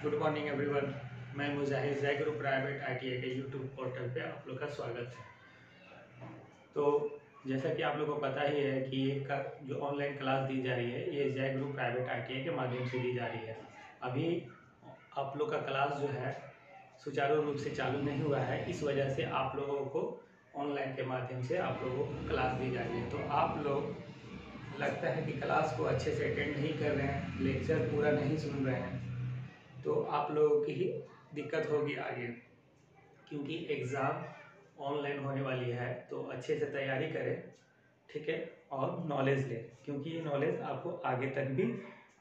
Good morning everyone. मैं मुजाहिद जय गुरु private ITI के यूट्यूब पोर्टल पे आप लोग का स्वागत है। तो जैसा कि आप लोगों को पता ही है कि एक का जो ऑनलाइन क्लास दी जा रही है ये जय गुरु प्राइवेट ITI के माध्यम से दी जा रही है। अभी आप लोग का क्लास जो है सुचारू रूप से चालू नहीं हुआ है, इस वजह से आप लोगों को ऑनलाइन के माध्यम से आप लोगों को क्लास दी जा रही है। तो आप लोग लगता है कि क्लास को अच्छे से अटेंड नहीं कर रहे हैं, लेक्चर पूरा नहीं सुन रहे हैं, तो आप लोगों की ही दिक्कत होगी आगे, क्योंकि एग्ज़ाम ऑनलाइन होने वाली है। तो अच्छे से तैयारी करें, ठीक है, और नॉलेज लें, क्योंकि ये नॉलेज आपको आगे तक भी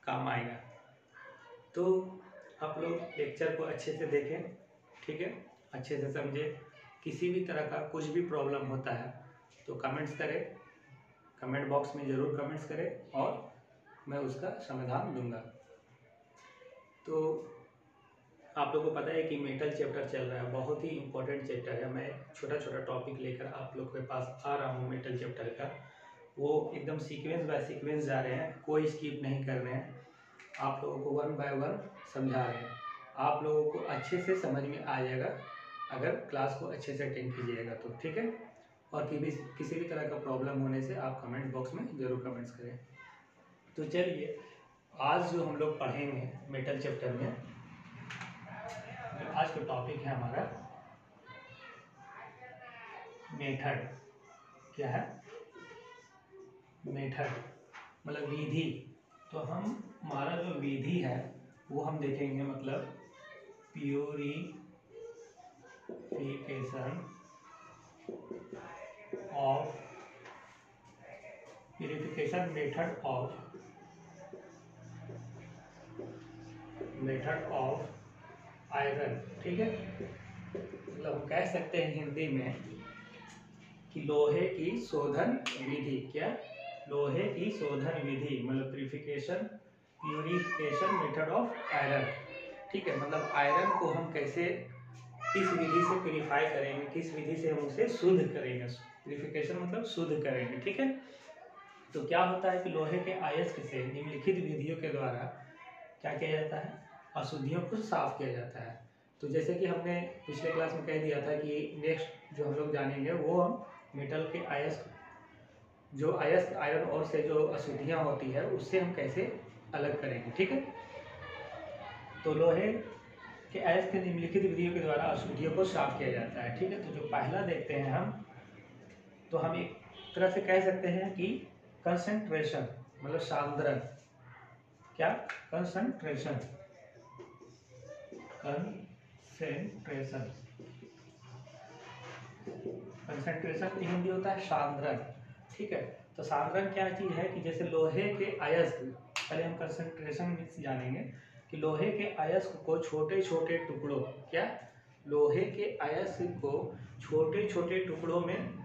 काम आएगा। तो आप लोग लेक्चर को अच्छे से देखें, ठीक है, अच्छे से समझें। किसी भी तरह का कुछ भी प्रॉब्लम होता है तो कमेंट्स करें, कमेंट बॉक्स में ज़रूर कमेंट्स करें और मैं उसका समाधान दूंगा। तो आप लोगों को पता है कि मेटल चैप्टर चल रहा है, बहुत ही इम्पोर्टेंट चैप्टर है। मैं छोटा छोटा टॉपिक लेकर आप लोग के पास आ रहा हूँ मेटल चैप्टर का। वो एकदम सीक्वेंस बाय सीक्वेंस जा रहे हैं, कोई स्किप नहीं कर रहे हैं, आप लोगों को वन बाय वन समझा रहे हैं। आप लोगों को अच्छे से समझ में आ जाएगा अगर क्लास को अच्छे से अटेंड कीजिएगा तो, ठीक है। और किसी भी तरह का प्रॉब्लम होने से आप कमेंट बॉक्स में ज़रूर कमेंट्स करें। तो चलिए, आज जो हम लोग पढ़ेंगे मेटल चैप्टर में, आज का टॉपिक है हमारा मेथड। क्या है? मेथड मतलब विधि। तो हमारा जो विधि है वो हम देखेंगे, मतलब प्यूरिफिकेशन मेथड ऑफ आयरन, ठीक है। मतलब हम कह सकते हैं हिंदी में कि लोहे की शोधन विधि। क्या? लोहे की शोधन विधि, मतलब प्यूरिफिकेशन मेथड ऑफ आयरन, ठीक है। मतलब आयरन को हम कैसे, किस विधि से प्यूरिफाई करेंगे, किस विधि से हम उसे शुद्ध करेंगे। प्यूरिफिकेशन मतलब शुद्ध करेंगे, ठीक है। तो क्या होता है कि लोहे के अयस्क से निम्नलिखित विधियों के द्वारा क्या किया जाता है, अशुद्धियों को साफ किया जाता है। तो जैसे कि हमने पिछले क्लास में कह दिया था कि नेक्स्ट जो हम लोग जानेंगे वो हम मेटल के अयस्क, जो अयस्क आयरन और से जो अशुद्धियाँ होती है उससे हम कैसे अलग करेंगे, ठीक है। तो लोहे के अयस्क के निम्नलिखित विधियों के द्वारा अशुद्धियों को साफ किया जाता है, ठीक है। तो जो पहला देखते हैं हम, तो हम एक तरह से कह सकते हैं कि कंसंट्रेशन मतलब सांद्रण। क्या? कंसंट्रेशन की हिंदी होता है सांद्रण, ठीक है। तो सांद्रण क्या चीज़ है कि जैसे लोहे के अयस्क, पहले हम कंसंट्रेशन जानेंगे कि लोहे के अयस्क को छोटे छोटे टुकड़ों, क्या? लोहे के अयस्क को छोटे छोटे टुकड़ों में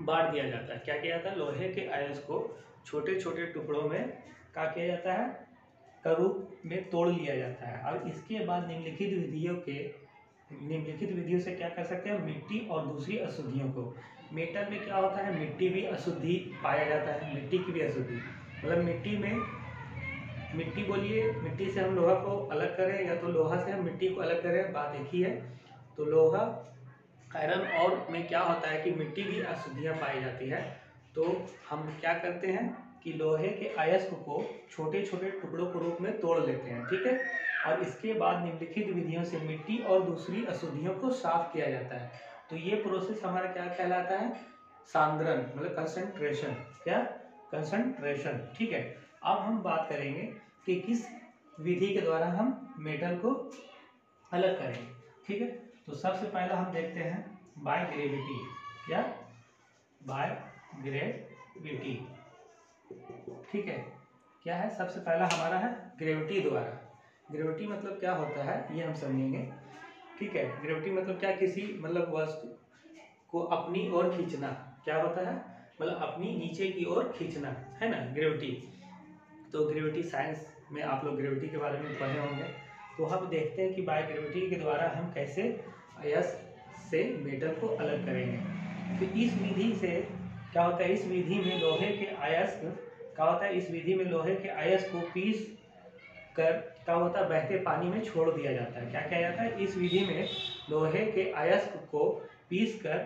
बांट दिया जाता है। क्या किया जाता है? लोहे के अयस्क को छोटे छोटे टुकड़ों में क्या किया जाता है, का रूप में तोड़ लिया जाता है। और इसके बाद निम्नलिखित विधियों से क्या कर सकते हैं, मिट्टी और दूसरी अशुद्धियों को। मेटल में क्या होता है, मिट्टी भी अशुद्धि पाया जाता है, मिट्टी की भी अशुद्धि, मतलब मिट्टी बोलिए, मिट्टी से हम लोहा को अलग करें या तो लोहा से हम मिट्टी को अलग करें, बात एक ही है। तो लोहा आयरन और में क्या होता है कि मिट्टी भी अशुद्धियाँ पाई जाती है। तो हम क्या करते हैं कि लोहे के अयस्क को छोटे छोटे टुकड़ों के रूप में तोड़ लेते हैं, ठीक है। और इसके बाद निम्नलिखित विधियों से मिट्टी और दूसरी अशुद्धियों को साफ किया जाता है। तो ये प्रोसेस हमारा क्या कहलाता है, सांद्रण मतलब कंसंट्रेशन। क्या? कंसंट्रेशन, ठीक है। अब हम बात करेंगे कि किस विधि के द्वारा हम मेटल को अलग करेंगे, ठीक है। तो सबसे पहला हम देखते हैं बाय ग्रेविटी। क्या? बाय ग्रेविटी, ठीक है। क्या है? सबसे पहला हमारा है ग्रेविटी द्वारा। ग्रेविटी मतलब क्या होता है ये हम समझेंगे, ठीक है। ग्रेविटी मतलब क्या, किसी मतलब वस्तु को अपनी ओर खींचना। क्या होता है? मतलब अपनी नीचे की ओर खींचना, है ना, ग्रेविटी। तो ग्रेविटी साइंस में आप लोग ग्रेविटी के बारे में पढ़े होंगे। तो हम देखते हैं कि बाय ग्रेविटी के द्वारा हम कैसे अयस्क से मेटल को अलग करेंगे। तो इस विधि से क्या होता है, इस विधि में लोहे के अयस्क क्या होता है, इस विधि में लोहे के अयस्क को पीस कर क्या होता है, बहते पानी में छोड़ दिया जाता है। क्या किया जाता है, इस विधि में लोहे के अयस्क को पीस कर,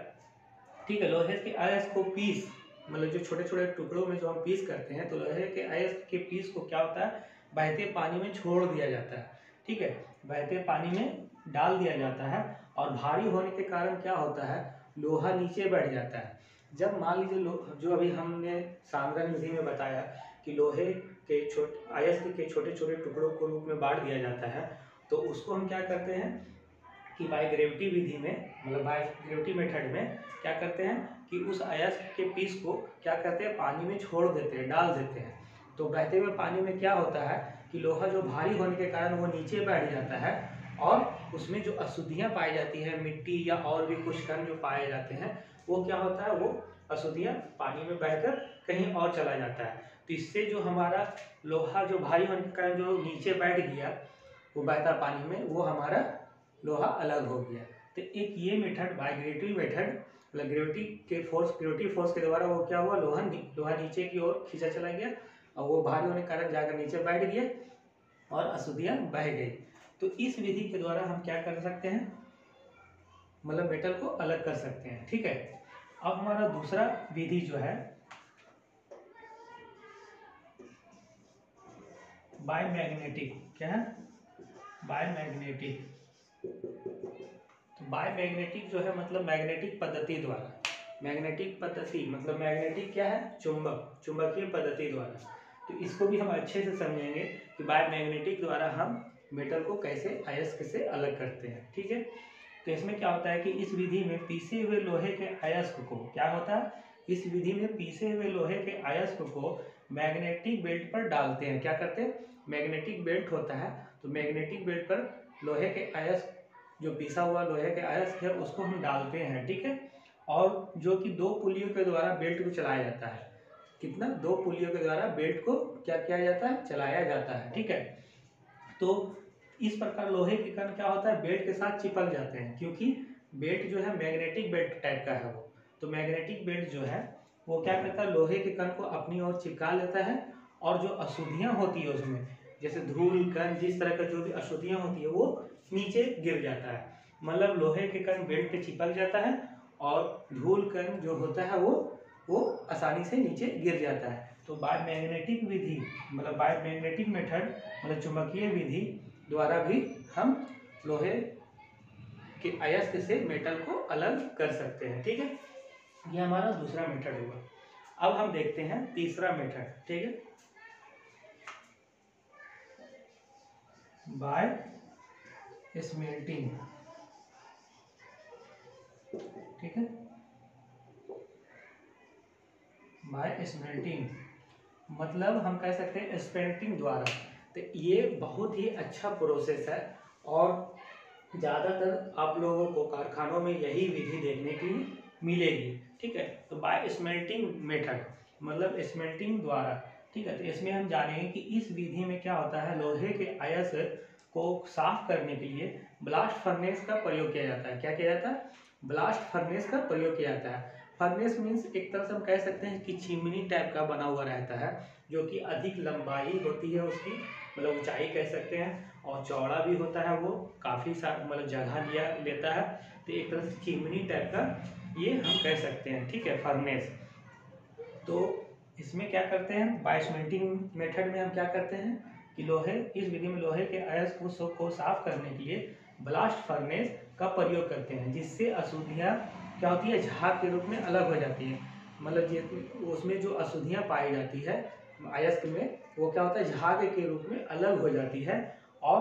ठीक है, लोहे के अयस्क को पीस, मतलब जो छोटे छोटे टुकड़ों में जो हम पीस करते हैं, तो लोहे के अयस्क के पीस को क्या होता है, बहते पानी में छोड़ दिया जाता है। ठीक है, बहते पानी में डाल दिया जाता है और भारी होने के कारण क्या होता है, लोहा नीचे बैठ जाता है। जब मान लीजिए जो अभी हमने सांद्रण विधि में बताया कि लोहे के अयस्क के छोटे छोटे टुकड़ों को रूप में बांट दिया जाता है, तो उसको हम क्या करते हैं कि बाय ग्रेविटी विधि में, मतलब बाय ग्रेविटी मेथड में क्या करते हैं कि उस अयस्क के पीस को क्या करते हैं, पानी में छोड़ देते हैं, डाल देते हैं। तो बहते हुए पानी में क्या होता है कि लोहा जो भारी होने के कारण वो नीचे बैठ जाता है और उसमें जो अशुद्धियाँ पाई जाती है, मिट्टी या और भी कुछ कण जो पाए जाते हैं, वो क्या होता है, वो अशुद्धियाँ पानी में बहकर कहीं और चला जाता है। तो इससे जो हमारा लोहा जो भारी होने के कारण जो नीचे बैठ गया, वो बहता पानी में, वो हमारा लोहा अलग हो गया। तो एक ये मेथड बाय ग्रेविटी मेथड, मतलब ग्रेविटी फोर्स के द्वारा वो क्या हुआ, लोहा नीचे की ओर खींचा चला गया और वो भारी होने के कारण जाकर नीचे बैठ गया और अशुद्धियाँ बह गई। तो इस विधि के द्वारा हम क्या कर सकते हैं, मतलब मेटल को अलग कर सकते हैं। ठीक है, अब हमारा दूसरा विधि जो है बायमैग्नेटिक, क्या है, बायमैग्नेटिक। तो बायमैग्नेटिक जो है मतलब मैग्नेटिक पद्धति द्वारा, मैग्नेटिक पद्धति मतलब मैग्नेटिक क्या है, चुंबकीय पद्धति द्वारा। तो इसको भी हम अच्छे से समझेंगे कि बायमैग्नेटिक द्वारा हम मेटल को कैसे अयस्क से अलग करते हैं। ठीक है, तो इसमें क्या होता है कि इस विधि में पीसे हुए लोहे के अयस्क को क्या होता है, इस विधि में पीसे हुए लोहे के अयस्क को मैग्नेटिक बेल्ट पर डालते हैं। क्या करते हैं, मैग्नेटिक बेल्ट होता है, तो मैग्नेटिक बेल्ट पर लोहे के अयस्क, जो पीसा हुआ लोहे के अयस्क है, उसको हम डालते हैं। ठीक है, और जो कि 2 पुलियों के द्वारा बेल्ट को चलाया जाता है। कितना, 2 पुलियों के द्वारा बेल्ट को क्या किया जाता है, चलाया जाता है। ठीक है, तो इस प्रकार लोहे के कण क्या होता है, बेल्ट के साथ चिपक जाते हैं, क्योंकि बेल्ट जो है मैग्नेटिक बेल्ट टाइप का है वो। तो मैग्नेटिक बेल्ट जो है वो क्या करता है, लोहे के कण को अपनी ओर चिपका लेता है और जो अशुद्धियाँ होती है उसमें, जैसे धूल कण, जिस तरह का जो भी अशुद्धियाँ होती है, वो नीचे गिर जाता है। मतलब लोहे के कण बेल्ट पे चिपक जाता है और धूल कण जो होता है वो आसानी से नीचे गिर जाता है। तो बायमैग्नेटिक विधि मतलब बायमैग्नेटिक मेथड मतलब चुंबकीय विधि द्वारा भी हम लोहे के अयस्क से मेटल को अलग कर सकते हैं। ठीक है, ये हमारा दूसरा मेथड हुआ। अब हम देखते हैं तीसरा मेथड। ठीक है, बाय स्मेल्टिंग। ठीक है, बाय स्मेल्टिंग मतलब हम कह सकते हैं स्पेल्टिंग द्वारा। तो ये बहुत ही अच्छा प्रोसेस है और ज़्यादातर आप लोगों को कारखानों में यही विधि देखने की मिलेगी। ठीक है, तो बाय स्मेल्टिंग मेथड मतलब स्मेल्टिंग द्वारा। ठीक है, तो इसमें हम जानेंगे कि इस विधि में क्या होता है, लोहे के अयस्क को साफ करने के लिए ब्लास्ट फर्नेस का प्रयोग किया जाता है। क्या किया जाता है, ब्लास्ट फर्नेस का प्रयोग किया जाता है। फर्नेस मीन्स एक तरह से हम कह सकते हैं कि चिमनी टाइप का बना हुआ रहता है, जो कि अधिक लंबाई होती है उसकी, मतलब ऊंचाई कह सकते हैं, और चौड़ा भी होता है, वो काफ़ी सारा मतलब जगह लेता है। तो एक तरह से चिमनी टाइप का ये हम कह सकते हैं। ठीक है, फर्नेस। तो इसमें क्या करते हैं, बाय स्मेल्टिंग मेथड में हम क्या करते हैं कि इस विधि में लोहे के अयस्क को साफ करने के लिए ब्लास्ट फर्नेस का प्रयोग करते हैं, जिससे अशुद्धियाँ क्या होती है, झाग के रूप में अलग हो जाती है। मतलब उसमें जो अशुद्धियाँ पाई जाती है अयस्क में, वो क्या होता है, झाग के रूप में अलग हो जाती है और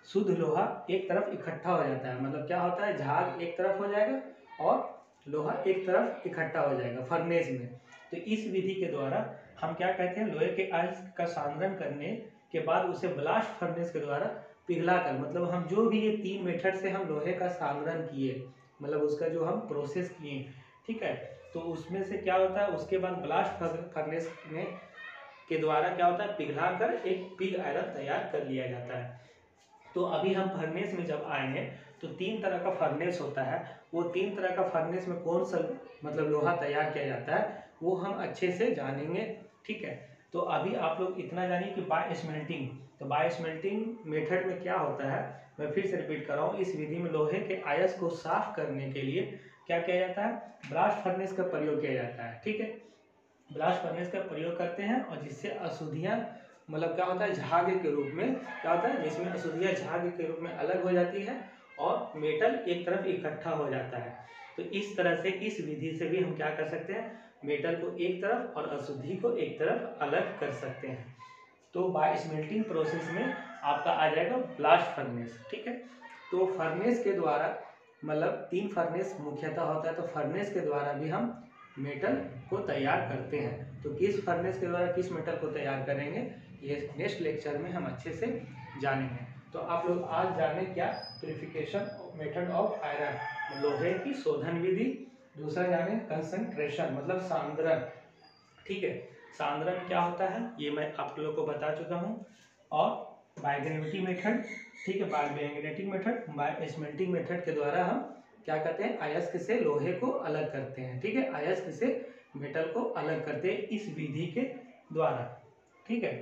शुद्ध लोहा एक तरफ इकट्ठा हो जाता है। मतलब क्या होता है, झाग एक तरफ हो जाएगा और लोहा एक तरफ इकट्ठा हो जाएगा फर्नेस में। तो इस विधि के द्वारा हम क्या कहते हैं, लोहे के अयस्क का सांद्रण करने के बाद उसे ब्लास्ट फर्नेस के द्वारा पिघला कर, मतलब हम जो भी ये 3 मेथड से हम लोहे का सांद्रण किए, मतलब उसका जो हम प्रोसेस किए, ठीक है, तो उसमें से क्या होता है, उसके बाद ब्लास्ट फर्नेस में के द्वारा क्या होता है, पिघला कर एक पिग आयरन तैयार कर लिया जाता है। तो अभी हम फर्नेस में जब आएंगे तो 3 तरह का फर्नेस होता है। वो 3 तरह का फर्नेस में कौन सा मतलब लोहा तैयार किया जाता है वो हम अच्छे से जानेंगे। ठीक है, तो अभी आप लोग इतना जानिए कि बाय स्मेल्टिंग, तो बाय स्मेल्टिंग मेथड में क्या होता है, मैं फिर से रिपीट कर रहा हूँ। इस विधि में लोहे के अयस्क को साफ करने के लिए क्या किया जाता है, ब्लास्ट फर्नेस का प्रयोग किया जाता है। ठीक है, ब्लास्ट फर्नेस का प्रयोग करते हैं और जिससे अशुद्धियाँ मतलब क्या होता है, झाग के रूप में क्या होता है, जिसमें अशुद्धियाँ झाग के रूप में अलग हो जाती है और मेटल एक तरफ इकट्ठा हो जाता है। तो इस तरह से इस विधि से भी हम क्या कर सकते हैं, मेटल को एक तरफ और अशुद्धि को एक तरफ अलग कर सकते हैं। तो बाय स्मेल्टिंग प्रोसेस में आपका आ जाएगा ब्लास्ट फर्नेस। ठीक है, तो फर्नेस के द्वारा मतलब 3 फर्नेस मुख्यतः होता है, तो फर्नेस के द्वारा भी हम मेटल को तैयार करते हैं। तो किस फर्नेस के द्वारा किस मेटल को तैयार करेंगे, ये नेक्स्ट लेक्चर में हम अच्छे से जानेंगे। तो आप लोग आज जाने क्या, प्यूरिफिकेशन मेथड ऑफ आयरन, लोहे की शोधन विधि। दूसरा जाने कंसंट्रेशन मतलब सांद्रण। ठीक है, सांद्रण क्या होता है ये मैं आप लोगों को बता चुका हूँ। और बायगैनेटिक मेथड, ठीक है, बायगैनेटिक मेथड, बाय स्मेल्टिंग मेथड के द्वारा हम क्या करते हैं, अयस्क से लोहे को अलग करते हैं। ठीक है, अयस्क से मेटल को अलग करते हैं इस विधि के द्वारा। ठीक है,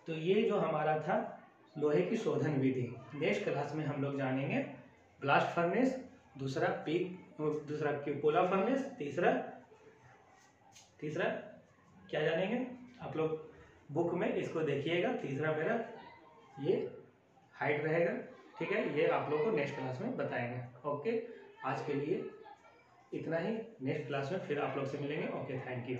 तो ये जो हमारा था लोहे की शोधन विधि। नेक्स्ट क्लास में हम लोग जानेंगे ब्लास्ट फर्नेस, दूसरा क्यूपोला फर्नेस, तीसरा क्या जानेंगे आप लोग बुक में इसको देखिएगा। तीसरा मेरा ये हाइट रहेगा। ठीक है, ये आप लोग को नेक्स्ट क्लास में बताएंगे। ओके, आज के लिए इतना ही, नेक्स्ट क्लास में फिर आप लोग से मिलेंगे। Okay, thank you.